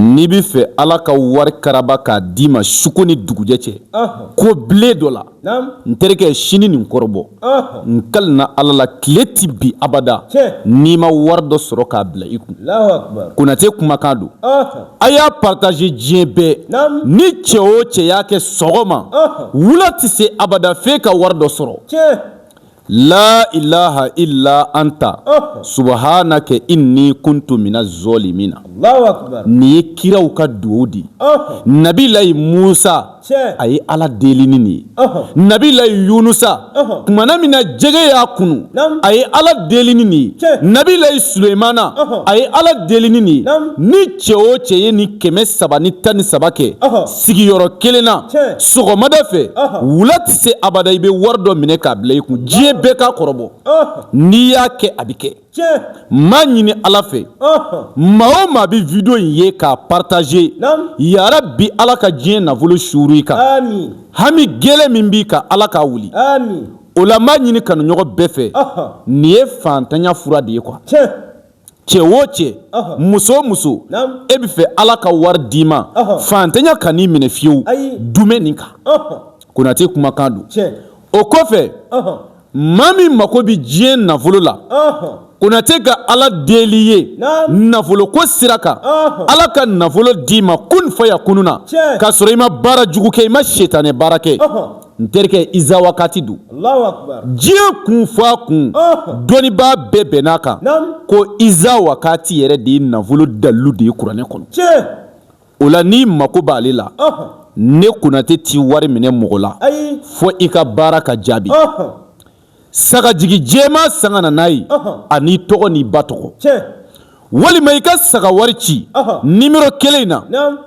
N'i bɛ fɛ Ala ka wari karaba k'a d'i ma suko ni dugujɛ cɛ ko ble dɔ la n terikɛ sini nin kɔrɔbɔ n kalina Ala la tile ti bi abada n'i ma wari dɔ sɔrɔ k'a bila i kun Konate kumakan don a y'a partager diɲɛ bɛɛ ni cɛ o cɛ y'a kɛ sɔgɔma wula tɛ se abada f'e ka wari dɔ sɔrɔ La ilaha illa anta subhanaka inni kuntu minaz zalimin. Allahu akbar. Ni ye kiraw ka duwawu di. Nabilahi Musa a ye Ala deli ni nin ye. Nabilahi Yunusa kumana min na jɛgɛ y'a kunu a ye Ala deli ni nin ye. Nabilahi Sulemana a ye Ala deli ni nin ye. Ni cɛ o cɛ ye ni 313 kɛ sigiyɔrɔ kelen na sɔgɔmada fɛ wula tɛ se abada i bɛ wari dɔ minɛ k'a bila i kun diɲɛ bɛɛ ka kɔrɔbɔ n'i y'a kɛ a bɛ kɛ m'a ɲini Ala fɛ maa o maa bɛ video in ye k'a partager yarabi Ala ka diɲɛ nafolo suuru i kan hami gɛlɛn min b'i kan Ala k'a wuli o la m'a ɲini kanuɲɔgɔn bɛɛ fɛ nin ye fantanya fura de ye quoi cɛ o cɛ muso o muso e bɛ fɛ Ala ka wari d'i ma fantanya ka n'i minɛ fiyewu dumɛ nin kan Konate kumakan don o kɔfɛ maa min mako bɛ diɲɛ nafolo la Konate ka Ala deli ye nafolo ko sira kan Ala ka nafolo d'i ma kun fayakunu na k'a sɔrɔ i ma baara jugu kɛ i ma setanɛ baara kɛ n terikɛ Iza wakati don diɲɛ kun fa kun dɔnnibaa bɛɛ bɛnn'a kan ko Iza wakati yɛrɛ de ye nafolo dalilu de ye kuranɛ kɔnɔ o la n'i mako b'ale la ne Konate t'i wari minɛ mɔgɔ la fo i ka baara ka jaabi sagajigi jɛma sanga na n'a ye ani tɔgɔ n'i ba tɔgɔ walima i ka saga wari ci numéro kelen in na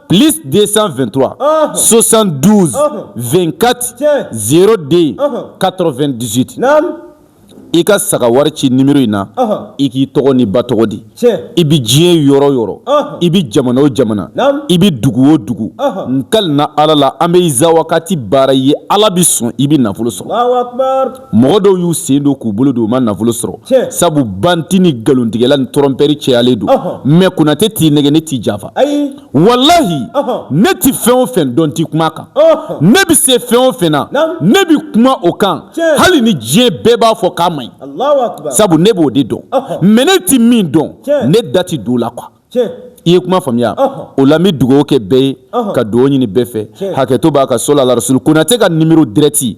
plus 223 72 24 02 98 i ka saga wari ci numéro in na i k'i tɔgɔ ni ba tɔgɔ di i bi diɲɛ yɔrɔ yɔrɔ i bi jamana o jamana i bi dugu o dugu n kalina Ala la an bɛ Iza wakati baara ye Ala bi sɔn i bi nafolo sɔrɔ mɔgɔ dɔw y'u sen don k'u bolo don u ma nafolo sɔrɔ sabu banti ni nkalontigɛla ni tɔrɔmpɛri cɛyalen don mais Konate t'i nɛgɛ ne t'i janfa wallahi ne ti fɛn o fɛn dɔn ti kuma kan ne bi se fɛn o fɛn na ne bi kuma o kan hali ni diɲɛ bɛɛ b'a fɔ k'a maɲi sabu ne b'o de dɔn mais ne ti min dɔn ne da ti don la quoi i ye kuma faamuya o la n bɛ dugawu kɛ bɛɛ ye ka dugawu ɲini bɛɛ fɛ hakɛto b'a ka sɔli ala rasulu Konate ka numéro direct n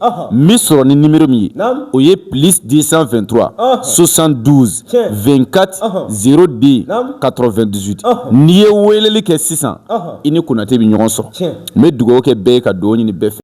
bɛ sɔrɔ ni numéro min ye o ye plus 223 72 24 02 98 n'i ye weleli kɛ sisan i ni Konate bɛ ɲɔgɔn sɔrɔ n bɛ dugawu kɛ bɛɛ ye ka dugawu ɲini bɛɛ fɛ